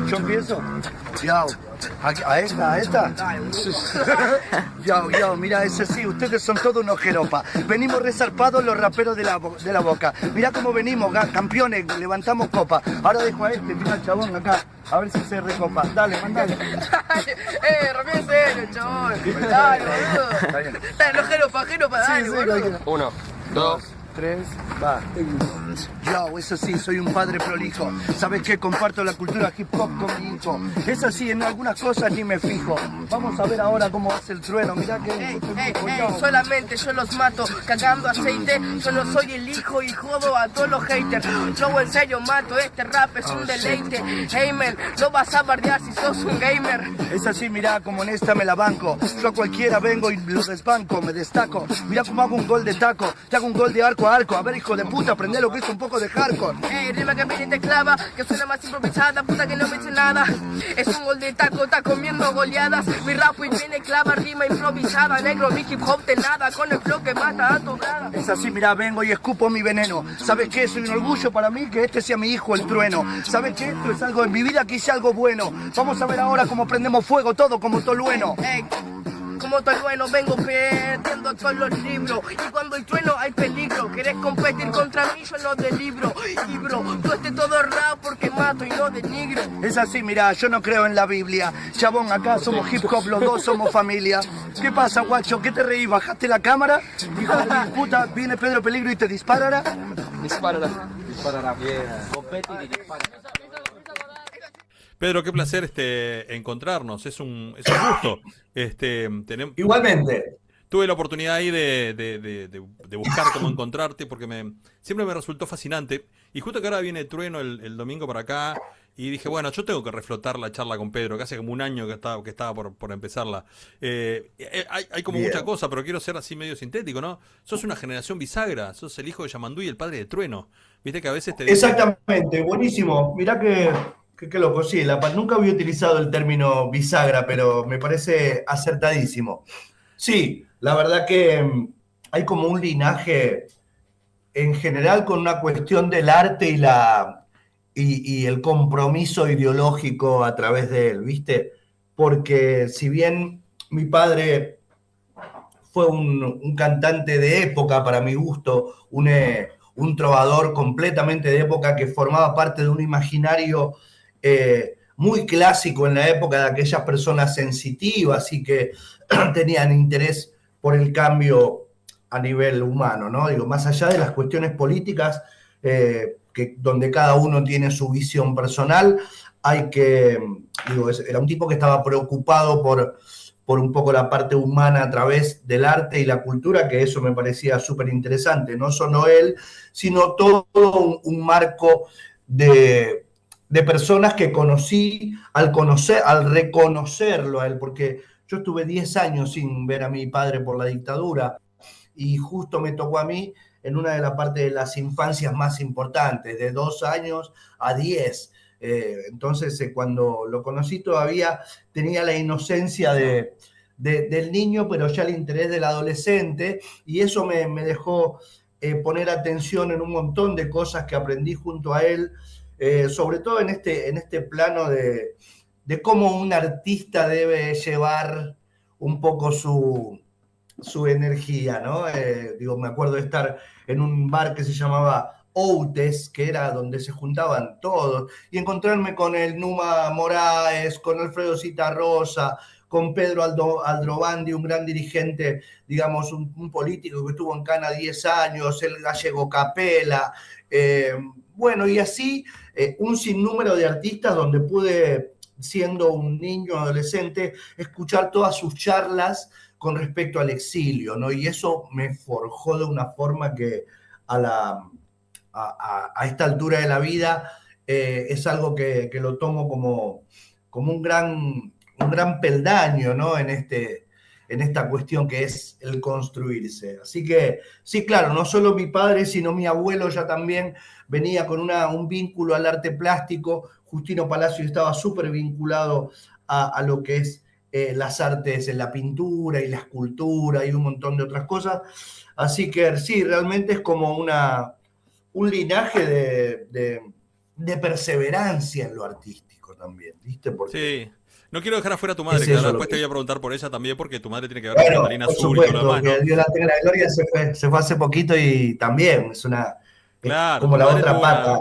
Yo empiezo. Yao, a esta. Yao, mira, ese sí, ustedes son todos unos jeropas. Venimos resarpados los raperos de la boca. Mirá cómo venimos, campeones, levantamos copa. Ahora dejo a este, mira el chabón acá, a ver si se recopa. Dale, mandale. Rompió en serio, chabón. Dale, boludo. Dale, jeropa, dale, boludo. 1, 2, 3, va. Yo, eso sí, soy un padre prolijo. ¿Sabes qué? Comparto la cultura hip hop con mi hijo. Es así, en algunas cosas ni me fijo. Vamos a ver ahora cómo hace el trueno. Mirá que... solamente yo los mato cagando aceite. Yo no soy el hijo y jodo a todos los haters. Yo en serio mato, este rap es un deleite. Hey man, no vas a bardear si sos un gamer. Es así, mirá, como en esta me la banco. Yo a cualquiera vengo y lo desbanco, me destaco. Mirá cómo hago un gol de taco, te hago un gol de arco a arco. A ver, hijo de puta, aprende lo que es un poco de hardcore. Rima que viene te clava, que suena más improvisada, puta que no me dice nada. Es un gol de taco, está comiendo goleadas. Mi rap y viene clava, rima improvisada. Negro, mi hip hop te nada, con el flow que mata a tu grada. Es así, mirá, vengo y escupo mi veneno. ¿Sabes qué? Soy un orgullo para mí que este sea mi hijo, el trueno. ¿Sabes qué? Esto es algo en mi vida que hice algo bueno. Vamos a ver ahora cómo prendemos fuego todo como Tolueno. Como todo bueno vengo perdiendo todos los libros. Y cuando hay trueno hay peligro. ¿Querés competir contra mí? Yo no delibro. Y bro, tú todo rap porque mato y no denigro. Es así, mirá, yo no creo en la Biblia. Chabón, acá somos hip hop, los dos somos familia. ¿Qué pasa, guacho? ¿Qué te reí? ¿Bajaste la cámara? Hijo de mi puta, viene Pedro Peligro y te disparará. Disparará. Bien. Compete y dispara. Pedro, qué placer encontrarnos, es un gusto. Igualmente. Tuve la oportunidad ahí de buscar cómo encontrarte porque siempre me resultó fascinante. Y justo que ahora viene Trueno el domingo para acá y dije, bueno, yo tengo que reflotar la charla con Pedro, que hace como un año que estaba por empezarla. Hay como Bien. mucha cosa, pero quiero ser así medio sintético, ¿no? Sos una generación bisagra, sos el hijo de Yamandú y el padre de Trueno. Viste que a veces te dicen... Exactamente, buenísimo. Mirá que loco, sí, nunca había utilizado el término bisagra, pero me parece acertadísimo. Sí, la verdad que hay como un linaje en general con una cuestión del arte y el compromiso ideológico a través de él, ¿viste? Porque si bien mi padre fue un cantante de época, para mi gusto, un trovador completamente de época que formaba parte de un imaginario muy clásico en la época de aquellas personas sensitivas y que tenían interés por el cambio a nivel humano, ¿no? Digo, más allá de las cuestiones políticas, donde cada uno tiene su visión personal, era un tipo que estaba preocupado por un poco la parte humana a través del arte y la cultura, que eso me parecía súper interesante. No solo él, sino todo un marco de personas que conocí al reconocerlo a él, porque yo estuve 10 años sin ver a mi padre por la dictadura y justo me tocó a mí en una de las partes de las infancias más importantes, de 2 años a 10. Entonces, cuando lo conocí todavía tenía la inocencia del niño, pero ya el interés del adolescente, y eso me dejó poner atención en un montón de cosas que aprendí junto a él, sobre todo en este plano de cómo un artista debe llevar un poco su energía, ¿no? Me acuerdo de estar en un bar que se llamaba Outes, que era donde se juntaban todos, y encontrarme con el Numa Moraes, con Alfredo Citarrosa, con Pedro Aldrovandi, un gran dirigente, digamos, un político que estuvo en Cana 10 años, el gallego Capela, bueno, y así un sinnúmero de artistas donde pude, siendo un niño adolescente, escuchar todas sus charlas con respecto al exilio, ¿no? Y eso me forjó de una forma que a esta altura de la vida es algo que lo tomo como un gran peldaño, ¿no? en esta cuestión que es el construirse. Así que, sí, claro, no solo mi padre, sino mi abuelo ya también venía con un vínculo al arte plástico. Justino Palacio estaba súper vinculado a lo que es las artes en la pintura y la escultura y un montón de otras cosas. Así que sí, realmente es como un linaje de perseverancia en lo artístico también, ¿viste? Porque Sí. No quiero dejar afuera a tu madre, es que ahora eso lo después te que... voy a preguntar por ella también, porque tu madre tiene que ver con Bueno, Catalina por Azul y todo lo supuesto, demás, que ¿no? Dios la tenga en la gloria, se fue hace poquito y también es Claro, como tu la madre otra tuvo pata. una...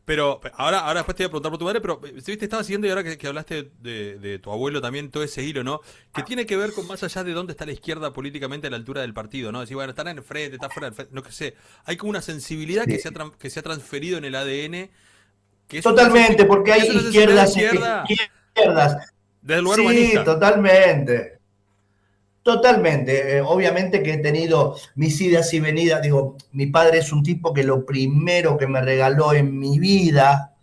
Pero ahora después te voy a preguntar por tu madre, pero viste, estaba siguiendo y ahora que hablaste de tu abuelo también, todo ese hilo, ¿no? Que tiene que ver con más allá de dónde está la izquierda políticamente a la altura del partido, ¿no? Decir, bueno, están en el frente, está fuera del frente, no que sé. Hay como una sensibilidad Sí. que se ha transferido en el ADN, Totalmente, porque que hay es una sensibilidad de izquierdas e izquierda izquierdas. desde el lugar Sí, humanista. totalmente. Totalmente. Obviamente que he tenido mis idas y venidas. Digo, mi padre es un tipo que lo primero que me regaló en mi vida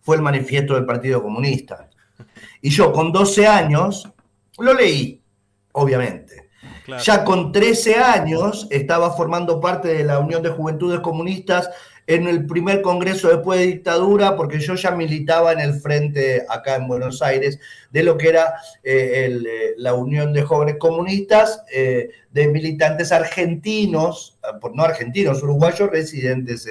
fue el manifiesto del Partido Comunista. Y yo con 12 años lo leí, obviamente. Claro, Ya con 13 años estaba formando parte de la Unión de Juventudes Comunistas en el primer congreso después de dictadura, porque yo ya militaba en el frente acá en Buenos Aires de lo que era la Unión de Jóvenes Comunistas, de militantes argentinos, no argentinos, uruguayos residentes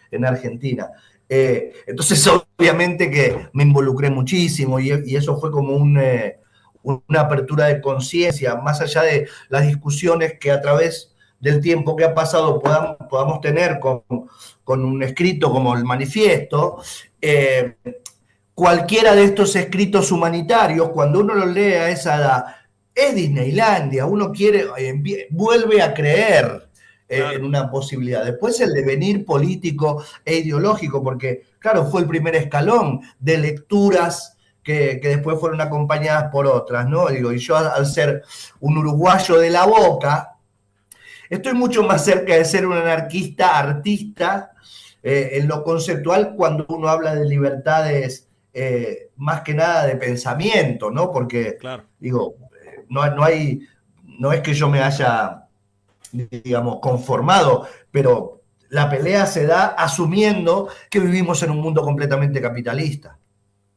en Argentina. Entonces, obviamente que me involucré muchísimo y eso fue como una apertura de conciencia, más allá de las discusiones que a través del tiempo que ha pasado podamos tener con un escrito como el manifiesto. Cualquiera de estos escritos humanitarios, cuando uno los lee a esa edad, es Disneylandia, uno vuelve a creer en claro. una posibilidad. Después el devenir político e ideológico, porque claro, fue el primer escalón de lecturas que después fueron acompañadas por otras, ¿no? Digo, y yo al ser un uruguayo de la Boca, estoy mucho más cerca de ser un anarquista artista en lo conceptual cuando uno habla de libertades más que nada de pensamiento, ¿no? Porque, Claro. digo, no es que yo me haya, digamos, conformado, pero la pelea se da asumiendo que vivimos en un mundo completamente capitalista.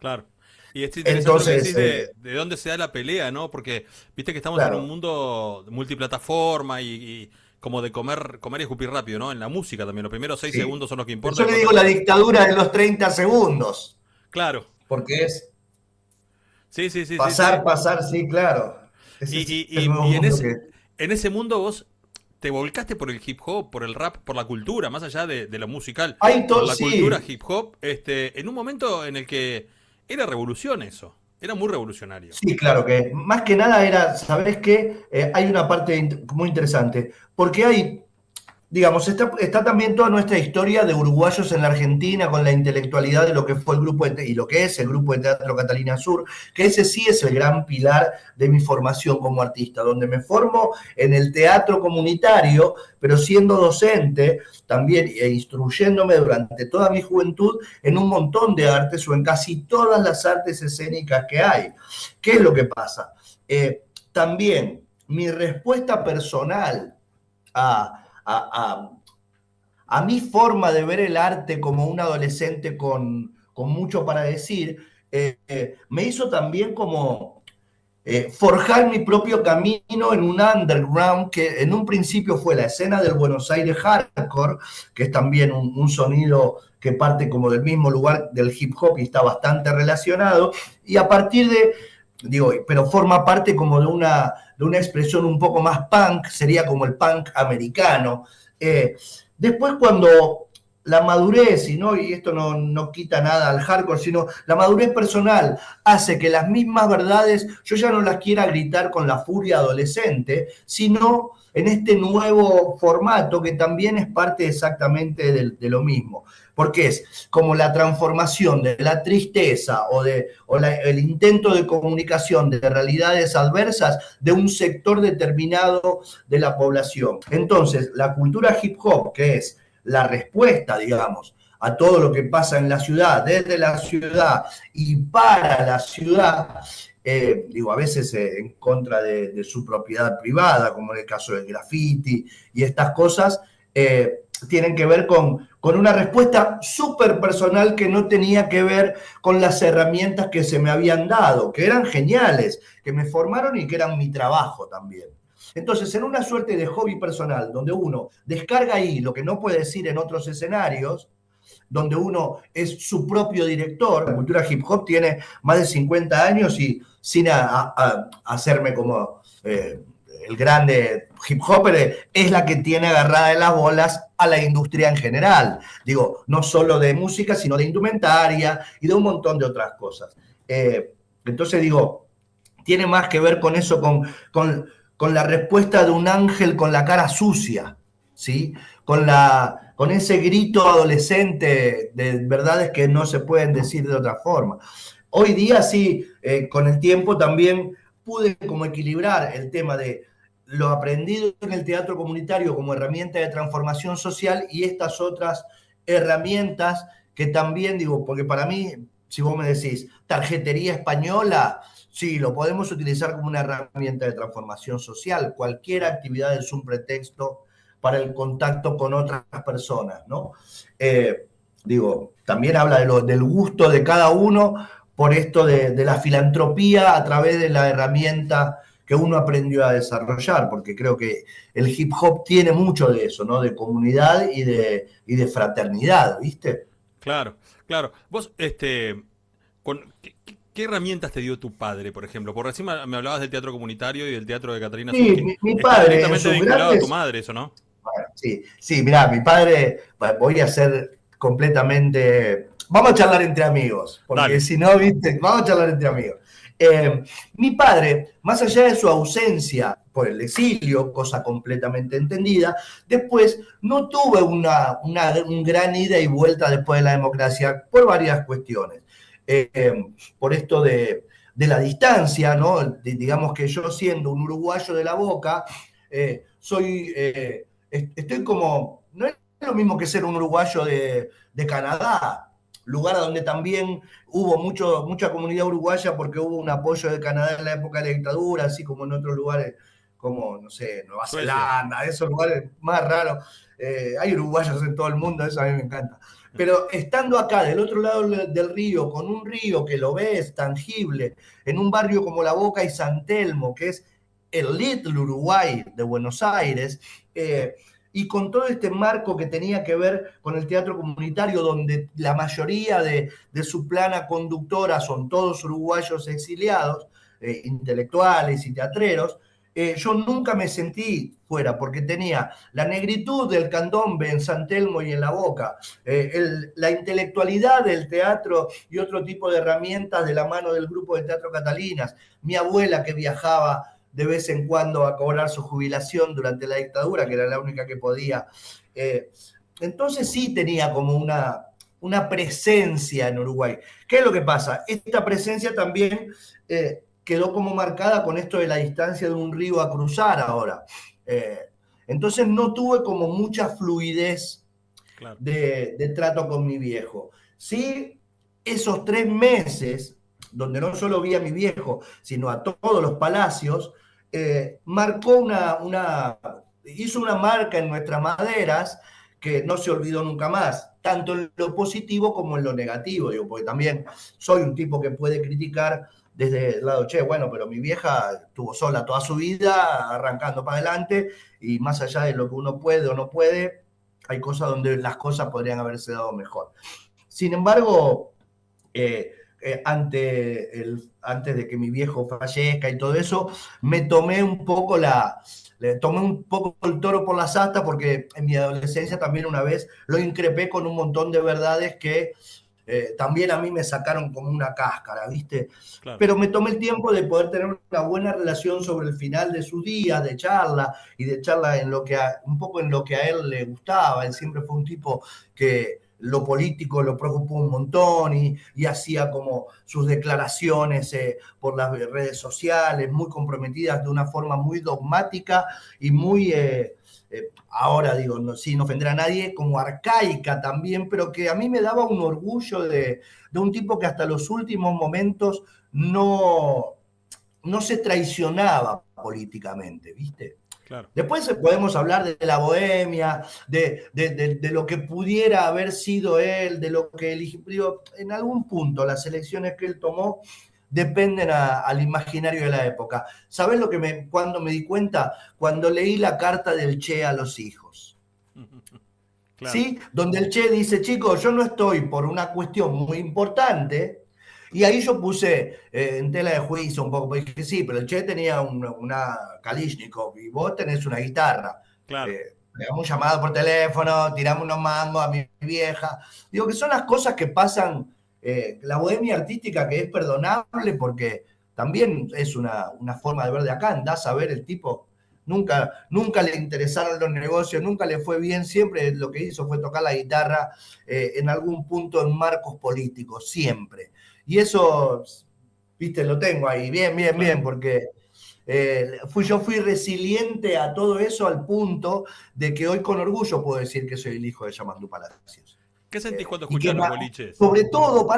Claro. Y es interesante lo que Entonces, decís de dónde se da la pelea, ¿no? Porque viste que estamos en un claro, mundo multiplataforma y como de comer y escupir rápido, ¿no? En la música también. Los primeros 6 segundos sí. son los que importan Yo y le cuando digo la dictadura de los 30 segundos, claro. porque es Sí, sí, sí, sí, sí. pasar, pasar, sí, claro. Ese Y, es y, el y, nuevo y mundo que... en ese mundo vos te volcaste por el hip hop, por el rap, por la cultura, más allá de lo musical, por la cultura Sí, hip hop, en un momento en el que era revolución eso. Era muy revolucionario. sí, claro que más que nada era, ¿sabés qué? Hay una parte muy interesante, porque hay, digamos, está también toda nuestra historia de uruguayos en la Argentina con la intelectualidad de lo que fue el grupo y lo que es el grupo de teatro Catalina Sur, que ese sí es el gran pilar de mi formación como artista, donde me formo en el teatro comunitario, pero siendo docente también e instruyéndome durante toda mi juventud en un montón de artes o en casi todas las artes escénicas que hay. ¿Qué es lo que pasa? También mi respuesta personal a, a mi forma de ver el arte como un adolescente con mucho para decir, me hizo también como forjar mi propio camino en un underground que en un principio fue la escena del Buenos Aires hardcore, que es también un sonido que parte como del mismo lugar del hip hop y está bastante relacionado, y a partir de, digo, pero forma parte como de una expresión un poco más punk, sería como el punk americano. Después cuando la madurez, y esto no quita nada al hardcore, sino la madurez personal hace que las mismas verdades yo ya no las quiera gritar con la furia adolescente, sino en este nuevo formato que también es parte exactamente de lo mismo, porque es como la transformación de la tristeza el intento de comunicación de realidades adversas de un sector determinado de la población. Entonces, la cultura hip hop, que es la respuesta, digamos, a todo lo que pasa en la ciudad, desde la ciudad y para la ciudad, digo, a veces en contra de su propiedad privada, como en el caso del graffiti y estas cosas, tienen que ver con una respuesta súper personal que no tenía que ver con las herramientas que se me habían dado, que eran geniales, que me formaron y que eran mi trabajo también. Entonces, en una suerte de hobby personal, donde uno descarga ahí lo que no puede decir en otros escenarios, donde uno es su propio director. La cultura hip hop tiene más de 50 años y sin hacerme como el grande hip hopper, es la que tiene agarrada de las bolas a la industria en general. Digo, no solo de música, sino de indumentaria y de un montón de otras cosas. Entonces digo, tiene más que ver con eso, con la respuesta de un ángel con la cara sucia, ¿sí? Con ese grito adolescente de verdades que no se pueden decir de otra forma. Hoy día sí, con el tiempo también pude como equilibrar el tema de lo aprendido en el teatro comunitario como herramienta de transformación social y estas otras herramientas que también digo, porque para mí, si vos me decís, tarjetería española, sí, lo podemos utilizar como una herramienta de transformación social. Cualquier actividad es un pretexto para el contacto con otras personas, ¿no? Digo, también habla del gusto de cada uno por esto de la filantropía a través de la herramienta que uno aprendió a desarrollar, porque creo que el hip hop tiene mucho de eso, ¿no? De comunidad y de fraternidad, ¿viste? Claro, claro. Vos, ¿qué herramientas te dio tu padre, por ejemplo? Por encima me hablabas del teatro comunitario y del teatro de Catarina Sus, Sí, que mi está padre, en directamente sus vinculado a grandes... tu madre, eso, ¿no? Bueno, sí, mirá, mi padre, voy a ser completamente... Vamos a charlar entre amigos, porque Dale. si no, viste, vamos a charlar entre amigos. Mi padre, más allá de su ausencia por el exilio, cosa completamente entendida, después no tuve un gran ida y vuelta después de la democracia por varias cuestiones. Por esto de la distancia, ¿no? Digamos que yo siendo un uruguayo de la Boca, estoy como, no es lo mismo que ser un uruguayo de Canadá, lugar donde también hubo mucha comunidad uruguaya porque hubo un apoyo de Canadá en la época de la dictadura, así como en otros lugares como, no sé, Nueva Suecia. Zelanda, esos lugares más raros. Hay uruguayos en todo el mundo, eso a mí me encanta. Pero estando acá, del otro lado del río, con un río que lo ves tangible, en un barrio como La Boca y San Telmo, que es el Little Uruguay de Buenos Aires, y con todo este marco que tenía que ver con el teatro comunitario, donde la mayoría de su plana conductora son todos uruguayos exiliados, intelectuales y teatreros, yo nunca me sentí fuera, porque tenía la negritud del candombe en San Telmo y en La Boca, la intelectualidad del teatro y otro tipo de herramientas de la mano del grupo de Teatro Catalinas, mi abuela que viajaba de vez en cuando a cobrar su jubilación durante la dictadura, que era la única que podía. Entonces sí tenía como una presencia en Uruguay. ¿Qué es lo que pasa? Esta presencia también quedó como marcada con esto de la distancia de un río a cruzar ahora. Entonces no tuve como mucha fluidez Claro. de trato con mi viejo. Sí, esos 3 meses, donde no solo vi a mi viejo, sino a todos los palacios, marcó hizo una marca en nuestras maderas que no se olvidó nunca más, tanto en lo positivo como en lo negativo, digo, porque también soy un tipo que puede criticar desde el lado, che, bueno, pero mi vieja estuvo sola toda su vida, arrancando para adelante, y más allá de lo que uno puede o no puede, hay cosas donde las cosas podrían haberse dado mejor. Sin embargo, antes de que mi viejo fallezca y todo eso, le tomé un poco el toro por las astas, porque en mi adolescencia también una vez lo increpé con un montón de verdades que también a mí me sacaron como una cáscara, ¿viste? Claro. Pero me tomé el tiempo de poder tener una buena relación sobre el final de sus días, de charla, y de charla un poco en lo que a él le gustaba. Él siempre fue un tipo que lo político lo preocupó un montón y hacía como sus declaraciones por las redes sociales, muy comprometidas de una forma muy dogmática y muy... ahora digo, sin ofender a nadie, como arcaica también, pero que a mí me daba un orgullo de un tipo que hasta los últimos momentos no se traicionaba políticamente, ¿viste? Claro. Después podemos hablar de la bohemia, de lo que pudiera haber sido él, de lo que eligió. En algún punto las elecciones que él tomó dependen al imaginario de la época. ¿Sabés cuando me di cuenta? Cuando leí la carta del Che a los hijos. Claro. ¿sí? Donde el Che dice, chicos, yo no estoy por una cuestión muy importante. Y ahí yo puse en tela de juicio un poco, porque dije, sí, pero el Che tenía una Kalishnikov y vos tenés una guitarra. Claro. Pegamos un llamado por teléfono, tiramos unos mangos a mi vieja. Digo que son las cosas que pasan, la bohemia artística que es perdonable porque también es una forma de ver de acá. Andás a ver el tipo, nunca le interesaron los negocios, nunca le fue bien, siempre lo que hizo fue tocar la guitarra en algún punto en marcos políticos, siempre. Y eso, viste, lo tengo ahí, bien, porque yo fui resiliente a todo eso al punto de que hoy con orgullo puedo decir que soy el hijo de Yamandú Palacios. ¿Qué sentís cuando Y que escuchás los boliches? sobre todo,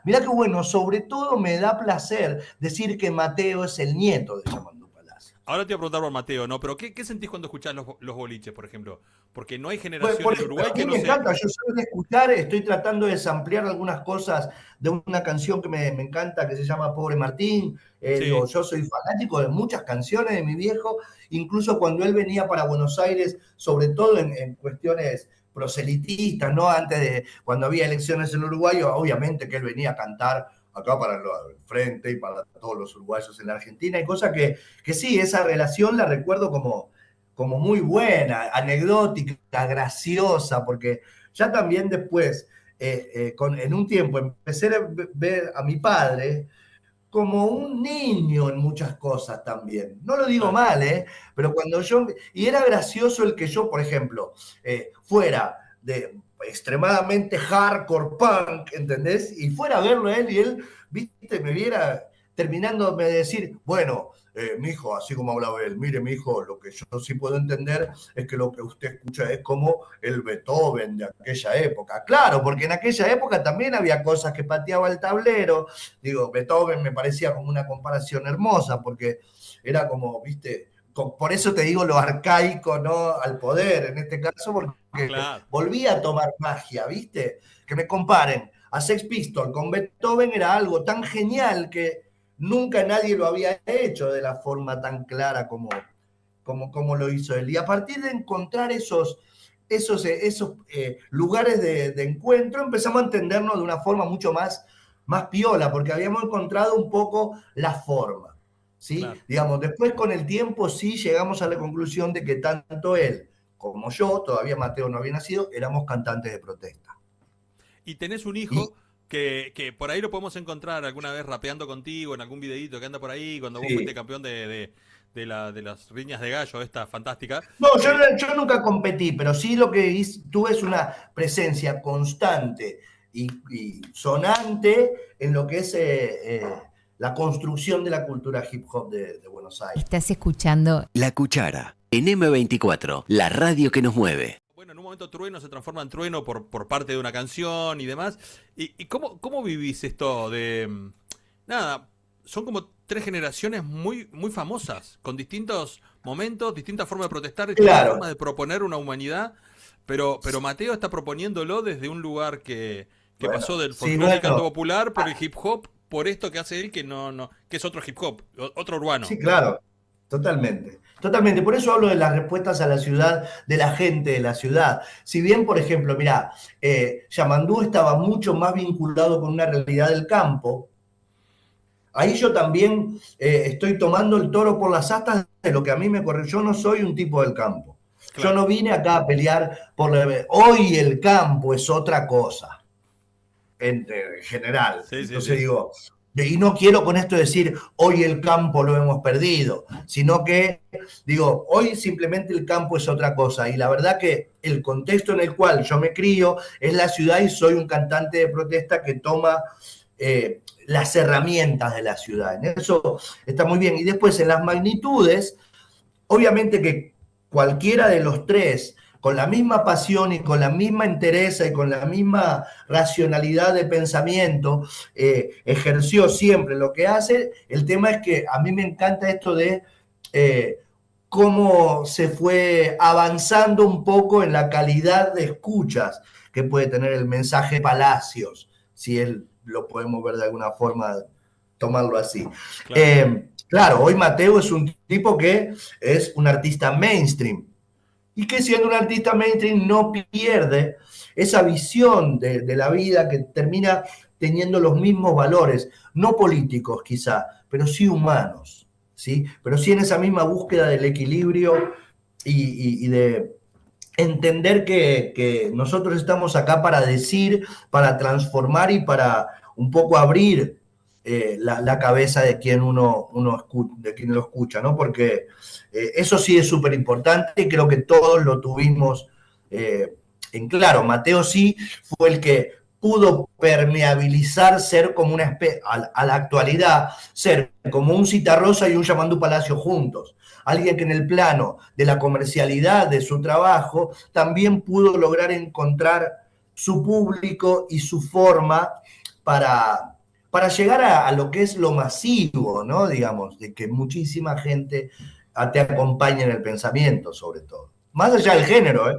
mirá qué bueno, sobre todo me da placer decir que Mateo es el nieto de Yamandú Palacios. Ahora te voy a preguntar por Mateo, ¿no? Pero ¿qué sentís cuando escuchás los boliches, por ejemplo? Porque no hay generación Porque en Uruguay a mí que no me sea... encanta, yo soy de escuchar, estoy tratando de samplear algunas cosas de una canción que me encanta, que se llama Pobre Martín. Sí. Digo, yo soy fanático de muchas canciones de mi viejo, incluso cuando él venía para Buenos Aires, sobre todo en cuestiones proselitistas, ¿no? Antes de, cuando había elecciones en Uruguay, obviamente que él venía a cantar acá para el frente y para todos los uruguayos en la Argentina, y cosa que sí, esa relación la recuerdo como muy buena, anecdótica, graciosa, porque ya también después, en un tiempo, empecé a ver a mi padre como un niño en muchas cosas también. No lo digo mal, pero cuando y era gracioso el que yo, por ejemplo, fuera de extremadamente hardcore punk, ¿entendés? Y fuera a verlo a él y él, viste, me viera terminándome de decir, bueno, mi hijo, así como hablaba él, mire, mi hijo, lo que yo sí puedo entender es que lo que usted escucha es como el Beethoven de aquella época. Claro, porque en aquella época también había cosas que pateaba el tablero. Digo, Beethoven me parecía como una comparación hermosa, porque era como, viste, por eso te digo lo arcaico, ¿no? Al poder, en este caso, porque Claro. volvía a tomar magia, ¿viste? Que me comparen a Sex Pistols con Beethoven era algo tan genial que nunca nadie lo había hecho de la forma tan clara como lo hizo él. Y a partir de encontrar esos lugares de encuentro, empezamos a entendernos de una forma mucho más piola, porque habíamos encontrado un poco la forma, ¿sí? Claro. Digamos, después con el tiempo sí llegamos a la conclusión de que tanto él como yo, todavía Mateo no había nacido, éramos cantantes de protesta. Y tenés un hijo que por ahí lo podemos encontrar alguna vez rapeando contigo en algún videíto que anda por ahí, cuando vos fuiste campeón de las riñas de gallo, esta fantástica. No, yo nunca competí, pero sí lo que tuve es una presencia constante y sonante en lo que es la construcción de la cultura hip hop de Buenos Aires. Estás escuchando La Cuchara en M24, la radio que nos mueve. Bueno, en un momento Trueno se transforma en Trueno por parte de una canción y demás. ¿Y cómo vivís esto de... Nada, son como 3 generaciones muy, muy famosas, con distintos momentos, distintas formas de protestar, distintas formas de proponer una humanidad, pero Mateo está proponiéndolo desde un lugar que pasó del folclore y canto popular por el hip hop, por esto que hace él que que es otro hip hop, otro urbano. Sí, claro, totalmente. Totalmente, por eso hablo de las respuestas a la ciudad, de la gente de la ciudad. Si bien, por ejemplo, mirá, Yamandú estaba mucho más vinculado con una realidad del campo, ahí yo también estoy tomando el toro por las astas de lo que a mí me corre. Yo no soy un tipo del campo. Claro. Yo no vine acá a pelear por... Hoy el campo es otra cosa, en general. Sí, entonces digo... Y no quiero con esto decir, hoy el campo lo hemos perdido, sino que, digo, hoy simplemente el campo es otra cosa. Y la verdad que el contexto en el cual yo me crío es la ciudad y soy un cantante de protesta que toma las herramientas de la ciudad. En eso está muy bien. Y después en las magnitudes, obviamente que cualquiera de los tres, con la misma pasión y con la misma entereza y con la misma racionalidad de pensamiento, ejerció siempre lo que hace. El tema es que a mí me encanta esto de cómo se fue avanzando un poco en la calidad de escuchas que puede tener el mensaje Palacios, si él lo podemos ver de alguna forma, tomarlo así. Claro. Claro, hoy Mateo es un tipo que es un artista mainstream. y que siendo un artista mainstream no pierde esa visión de la vida que termina teniendo los mismos valores, no políticos quizá, pero sí humanos, ¿sí? Pero sí en esa misma búsqueda del equilibrio y de entender que nosotros estamos acá para decir, para transformar y para un poco abrir la cabeza de quien de quien lo escucha, ¿no? Porque eso sí es súper importante y creo que todos lo tuvimos en claro. Mateo sí fue el que pudo permeabilizar, ser como una especie, a la actualidad, ser como un Citarrosa y un Yamandú Palacio juntos. Alguien que en el plano de la comercialidad de su trabajo también pudo lograr encontrar su público y su forma para llegar a lo que es lo masivo, ¿no? Digamos, de que muchísima gente te acompañe en el pensamiento, sobre todo. Más allá del género, ¿eh?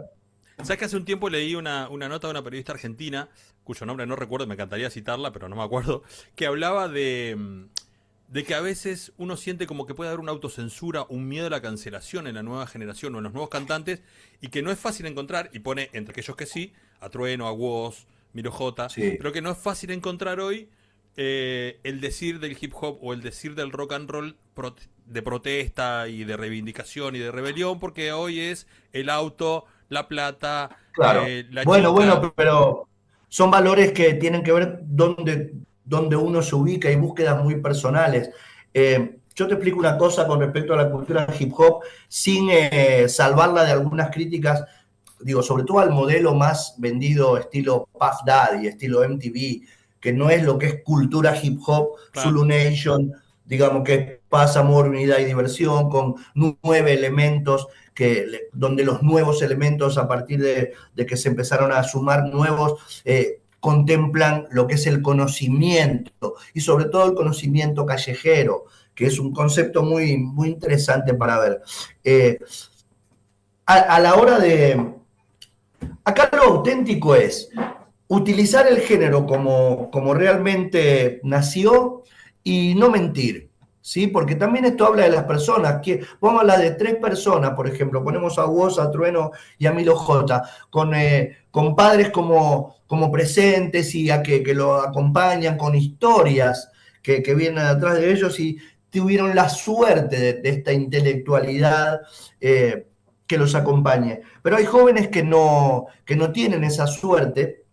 ¿Sabes que hace un tiempo leí una nota de una periodista argentina, cuyo nombre no recuerdo, me encantaría citarla, pero no me acuerdo, que hablaba de que a veces uno siente como que puede haber una autocensura, un miedo a la cancelación en la nueva generación o en los nuevos cantantes, y que no es fácil encontrar, y pone entre aquellos que sí, a Trueno, a Woz, Miro J, Sí. pero que no es fácil encontrar hoy el decir del hip hop o el decir del rock and roll de protesta y de reivindicación y de rebelión, porque hoy es el auto, la plata, Claro. la Bueno, chica. bueno, pero son valores que tienen que ver dónde uno se ubica y búsquedas muy personales. Yo te explico una cosa con respecto a la cultura hip hop, sin salvarla de algunas críticas, digo, sobre todo al modelo más vendido estilo Puff Daddy, estilo MTV, que no es lo que es cultura hip hop, Claro. Zulu Nation, digamos que es paz, amor, unidad y diversión, con 9 elementos, donde los nuevos elementos a partir de que se empezaron a sumar nuevos, contemplan lo que es el conocimiento y sobre todo el conocimiento callejero, que es un concepto muy, muy interesante para ver. A la hora de... Acá lo auténtico es utilizar el género como realmente nació y no mentir, ¿sí? Porque también esto habla de las personas. Vamos a hablar de 3 personas, por ejemplo, ponemos a Woz, a Trueno y a Milo J, con padres como presentes y que lo acompañan con historias que vienen atrás de ellos y tuvieron la suerte de esta intelectualidad que los acompañe. Pero hay jóvenes que no tienen esa suerte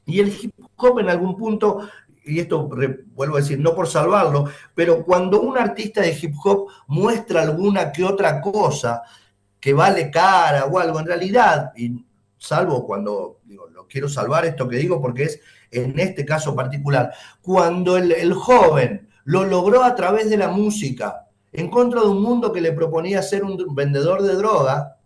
y el hip hop en algún punto, y esto vuelvo a decir, no por salvarlo, pero cuando un artista de hip hop muestra alguna que otra cosa que vale cara o algo, en realidad, y salvo cuando, digo, lo quiero salvar esto que digo porque es en este caso particular, cuando el joven lo logró a través de la música, en contra de un mundo que le proponía ser un vendedor de droga,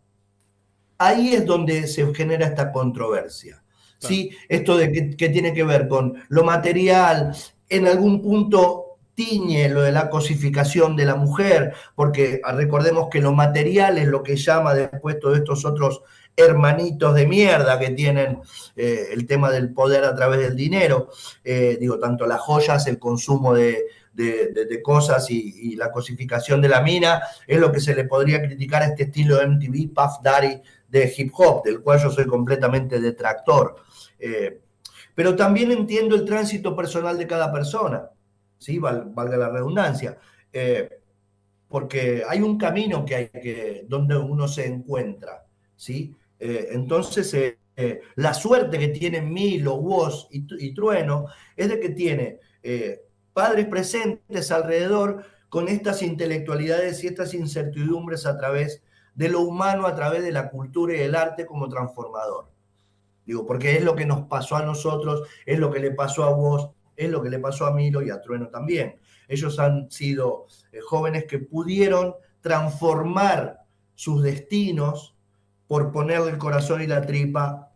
ahí es donde se genera esta controversia. Claro. ¿Sí? Esto de que tiene que ver con lo material, en algún punto tiñe lo de la cosificación de la mujer, porque recordemos que lo material es lo que llama después todos estos otros hermanitos de mierda que tienen el tema del poder a través del dinero, digo, tanto las joyas, el consumo de cosas y la cosificación de la mina, es lo que se le podría criticar a este estilo de MTV, Puff Daddy, de hip hop, del cual yo soy completamente detractor. Pero también entiendo el tránsito personal de cada persona, ¿sí? Valga la redundancia, porque hay un camino donde uno se encuentra, ¿sí? Entonces, la suerte que tienen Milo, Woz y Trueno es de que tiene padres presentes alrededor con estas intelectualidades y estas incertidumbres a través de lo humano, a través de la cultura y el arte como transformador. Digo, porque es lo que nos pasó a nosotros, es lo que le pasó a Woz, es lo que le pasó a Milo y a Trueno también. Ellos han sido jóvenes que pudieron transformar sus destinos por ponerle el corazón y la tripa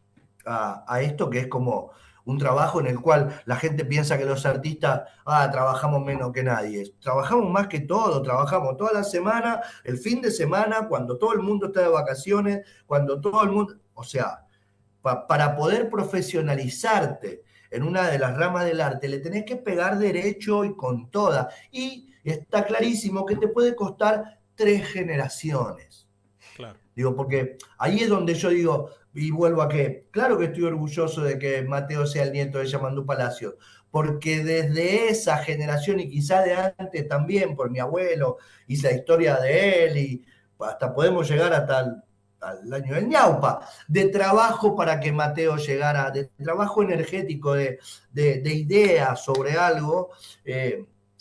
a esto que es como un trabajo en el cual la gente piensa que los artistas, trabajamos menos que nadie. Trabajamos más que todo, trabajamos toda la semana, el fin de semana, cuando todo el mundo está de vacaciones, cuando todo el mundo, o sea, para poder profesionalizarte en una de las ramas del arte, le tenés que pegar derecho y con toda. Y está clarísimo que te puede costar 3 generaciones. Claro. Digo, porque ahí es donde yo digo, y vuelvo a que, claro que estoy orgulloso de que Mateo sea el nieto de Yamandú Palacios, porque desde esa generación y quizá de antes también, por mi abuelo, hice la historia de él y hasta podemos llegar hasta al año del ñaupa, de trabajo para que Mateo llegara, de trabajo energético, de ideas sobre algo,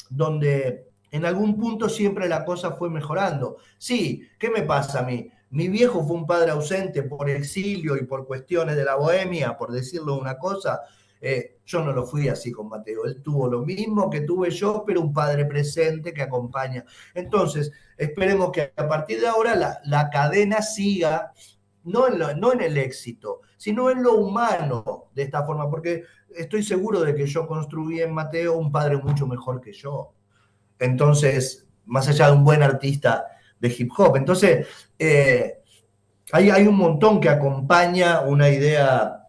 donde en algún punto siempre la cosa fue mejorando. Sí, ¿qué me pasa a mí? Mi viejo fue un padre ausente por exilio y por cuestiones de la bohemia, por decirlo una cosa. Yo no lo fui así con Mateo. Él tuvo lo mismo que tuve yo, pero un padre presente que acompaña. Entonces, esperemos que a partir de ahora la cadena siga, no en el éxito, sino en lo humano de esta forma, porque estoy seguro de que yo construí en Mateo un padre mucho mejor que yo. Entonces, más allá de un buen artista de hip hop. Entonces, hay un montón que acompaña una idea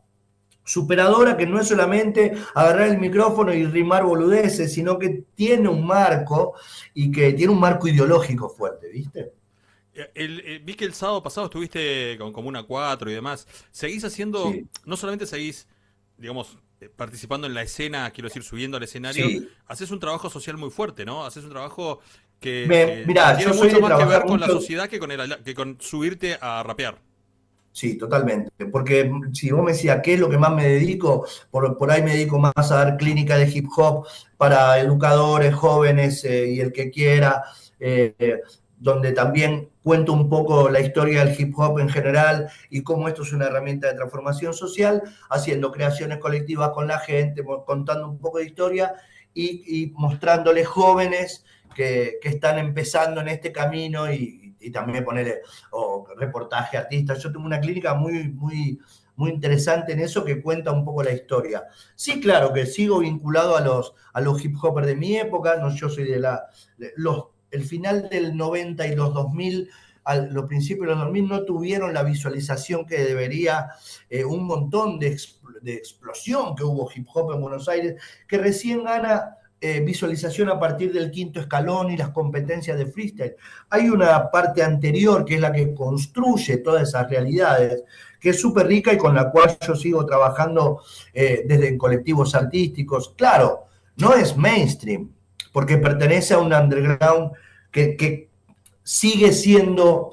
superadora que no es solamente agarrar el micrófono y rimar boludeces, sino que tiene un marco y que tiene un marco ideológico fuerte, ¿viste? Vi que el sábado pasado estuviste con Comuna 4 y demás. ¿Seguís haciendo, Sí. no solamente seguís, digamos, participando en la escena, quiero decir, subiendo al escenario, Sí. haces un trabajo social muy fuerte, ¿no? Haces un trabajo que Mirá, tiene yo soy mucho de más que ver trabajar con la mucho. sociedad que con subirte a rapear. Sí, totalmente. Porque si vos me decías qué es lo que más me dedico, por ahí me dedico más a dar clínica de hip hop para educadores, jóvenes y el que quiera, donde también cuento un poco la historia del hip hop en general y cómo esto es una herramienta de transformación social, haciendo creaciones colectivas con la gente, contando un poco de historia y mostrándoles jóvenes que están empezando en este camino y también ponerle o reportaje, artistas. Yo tengo una clínica muy interesante en eso que cuenta un poco la historia. Sí, claro que sigo vinculado a los hip hoppers de mi época, no, yo soy el final del 90 y los 2000, los principios de los 2000 no tuvieron la visualización que debería, un montón de explosión que hubo hip hop en Buenos Aires, que recién gana visualización a partir del quinto escalón y las competencias de freestyle. Hay una parte anterior que es la que construye todas esas realidades, que es súper rica y con la cual yo sigo trabajando desde colectivos artísticos. Claro, no es mainstream, porque pertenece a un underground que sigue siendo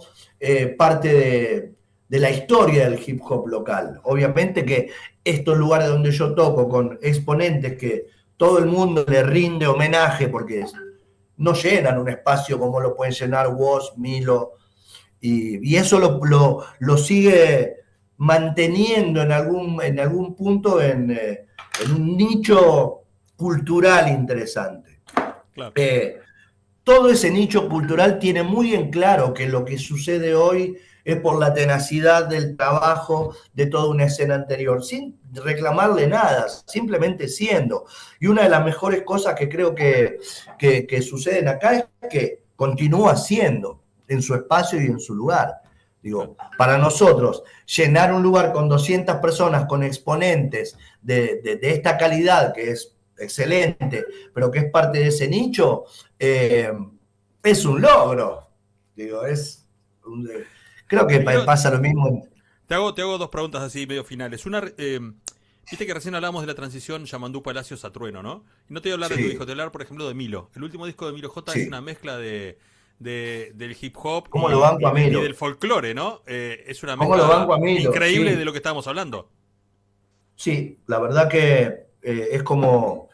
parte de la historia del hip hop local. Obviamente que estos lugares donde yo toco con exponentes que todo el mundo le rinde homenaje porque no llenan un espacio como lo pueden llenar Woz, Milo, y eso lo sigue manteniendo en algún punto en un nicho cultural interesante. Claro. Todo ese nicho cultural tiene muy en claro que lo que sucede hoy es por la tenacidad del trabajo de toda una escena anterior, sin reclamarle nada, simplemente siendo. Y una de las mejores cosas que creo que suceden acá es que continúa siendo en su espacio y en su lugar. Digo, para nosotros, llenar un lugar con 200 personas, con exponentes de esta calidad, que es excelente, pero que es parte de ese nicho, es un logro. Digo, creo que pasa lo mismo. Te hago dos preguntas así medio finales. Una, viste que recién hablamos de la transición Yamandú Palacios a Trueno, ¿no? Y no te voy a hablar de tu Sí. disco, te voy a hablar, por ejemplo, de Milo. El último disco de Milo J Sí. es una mezcla del hip hop ¿Cómo lo banco a y Milo? del folclore, ¿no? Es una ¿Cómo lo mezcla banco a Milo? increíble Sí. de lo que estábamos hablando. Sí, la verdad que es como...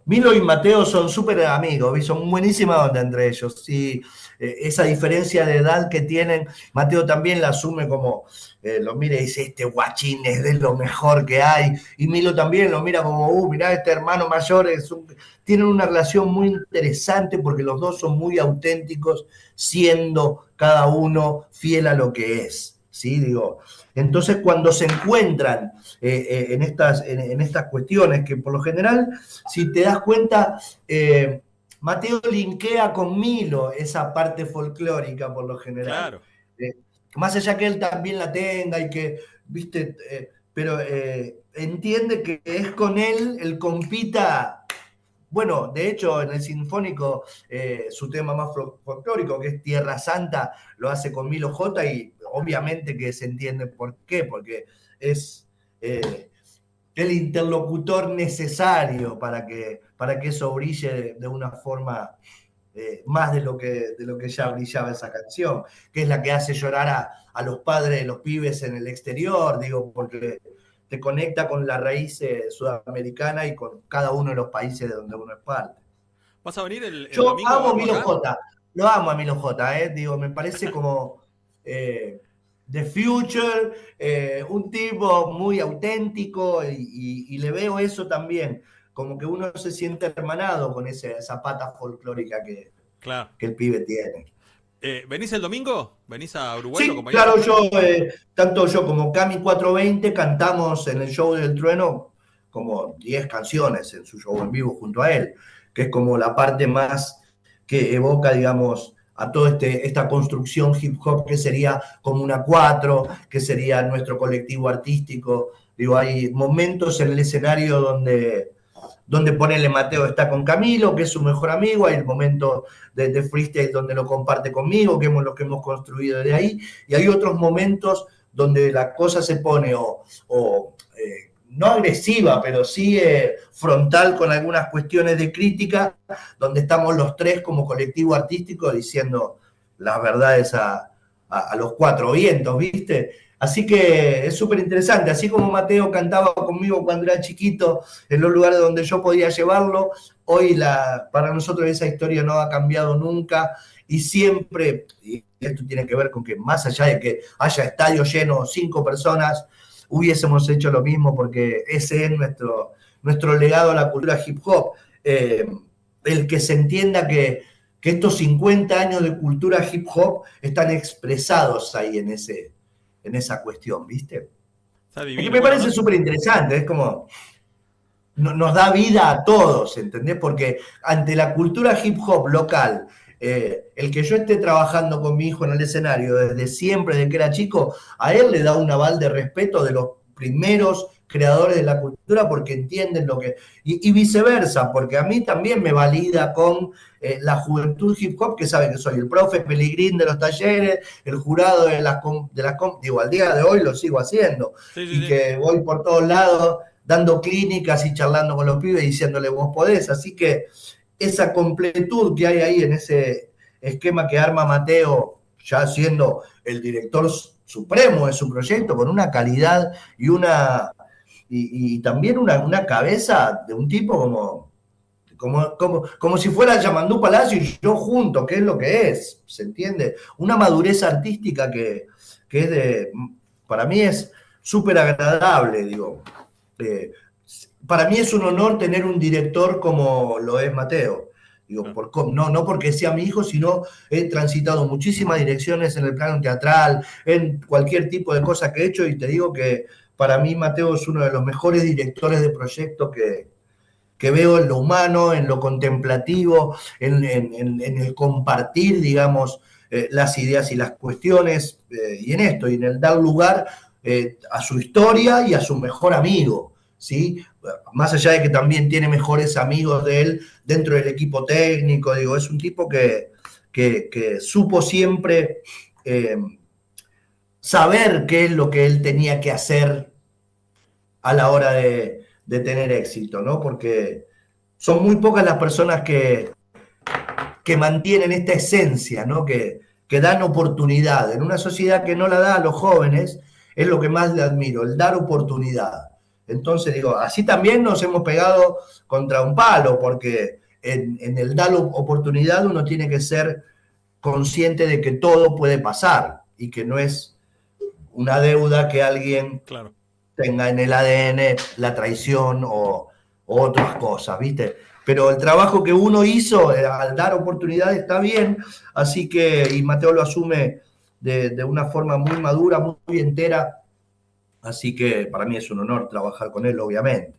Milo y Mateo son súper amigos, y son buenísima onda entre ellos. Sí, esa diferencia de edad que tienen, Mateo también la asume como, lo mira y dice, este guachín es de lo mejor que hay. Y Milo también lo mira como, mirá, este hermano mayor. Tienen una relación muy interesante porque los dos son muy auténticos, siendo cada uno fiel a lo que es. ¿Sí? Digo, entonces cuando se encuentran en estas cuestiones, que por lo general, si te das cuenta, Mateo linkea con Milo esa parte folclórica por lo general. Claro. Más allá que él también la tenga y que, viste, pero entiende que es con él, compita bueno, de hecho, en el Sinfónico, su tema más folclórico, que es Tierra Santa, lo hace con Milo J, y obviamente que se entiende por qué, porque es el interlocutor necesario para que eso brille de una forma más de lo que ya brillaba esa canción, que es la que hace llorar a los padres de los pibes en el exterior, digo, porque te conecta con la raíz sudamericana y con cada uno de los países de donde uno es parte. ¿Vas a venir el Yo domingo amo a a verlo Milo acá? J, lo amo a Milo J, digo, me parece como The Future, un tipo muy auténtico y le veo eso también, como que uno se siente hermanado con esa pata folclórica Claro. que el pibe tiene. ¿Venís el domingo? ¿Venís a Uruguay? ¿Lo Sí, acompañás al claro, Trueno? tanto yo como Cami 420 cantamos en el show del Trueno como 10 canciones en su show en vivo junto a él, que es como la parte más que evoca, digamos, a toda esta construcción hip hop que sería como una 4, que sería nuestro colectivo artístico. Digo, hay momentos en el escenario donde ponele Mateo está con Camilo, que es su mejor amigo, hay el momento de freestyle donde lo comparte conmigo, que hemos lo que hemos construido de ahí, y hay otros momentos donde la cosa se pone no agresiva, pero sí frontal con algunas cuestiones de crítica, donde estamos los tres como colectivo artístico diciendo las verdades a los cuatro vientos, ¿viste? Así que es súper interesante, así como Mateo cantaba conmigo cuando era chiquito en los lugares donde yo podía llevarlo, hoy para nosotros esa historia no ha cambiado nunca y siempre, y esto tiene que ver con que más allá de que haya estadio lleno, 5 personas, hubiésemos hecho lo mismo porque ese es nuestro legado a la cultura hip hop. El que se entienda que estos 50 años de cultura hip hop están expresados ahí en esa cuestión, ¿viste? Está Es que divino. me Bueno, parece súper interesante, es como nos da vida a todos, ¿entendés? Porque ante la cultura hip hop local, el que yo esté trabajando con mi hijo en el escenario desde siempre, desde que era chico, a él le da un aval de respeto de los primeros creadores de la cultura porque entienden lo que... Y viceversa, porque a mí también me valida con la juventud hip hop que sabe que soy el profe Peligrín de los talleres, el jurado digo, al día de hoy lo sigo haciendo, sí, sí, y sí. que voy por todos lados dando clínicas y charlando con los pibes diciéndole vos podés, así que esa completud que hay ahí en ese esquema que arma Mateo, ya siendo el director supremo de su proyecto, con una calidad y y también una cabeza de un tipo como si fuera Yamandú Palacio y yo junto, que es lo que es, ¿se entiende? Una madurez artística que para mí es súper agradable, digo. Eh, para mí es un honor tener un director como lo es Mateo. Digo, no porque sea mi hijo, sino he transitado muchísimas direcciones en el plano teatral, en cualquier tipo de cosa que he hecho, y te digo que para mí Mateo es uno de los mejores directores de proyectos que veo en lo humano, en lo contemplativo, en el compartir, digamos, las ideas y las cuestiones, y en esto, y en el dar lugar a su historia y a su mejor amigo, ¿sí? Más allá de que también tiene mejores amigos de él dentro del equipo técnico, digo, es un tipo que supo siempre saber qué es lo que él tenía que hacer a la hora de tener éxito, ¿no? Porque son muy pocas las personas que mantienen esta esencia, ¿no? Que dan oportunidad. En una sociedad que no la da a los jóvenes, es lo que más le admiro, el dar oportunidad. Entonces, digo, así también nos hemos pegado contra un palo, porque en el dar oportunidad uno tiene que ser consciente de que todo puede pasar y que no es una deuda que alguien Claro. tenga en el ADN la traición o otras cosas, ¿viste? Pero el trabajo que uno hizo al dar oportunidades está bien, así que, y Mateo lo asume de una forma muy madura, muy entera, así que para mí es un honor trabajar con él, obviamente.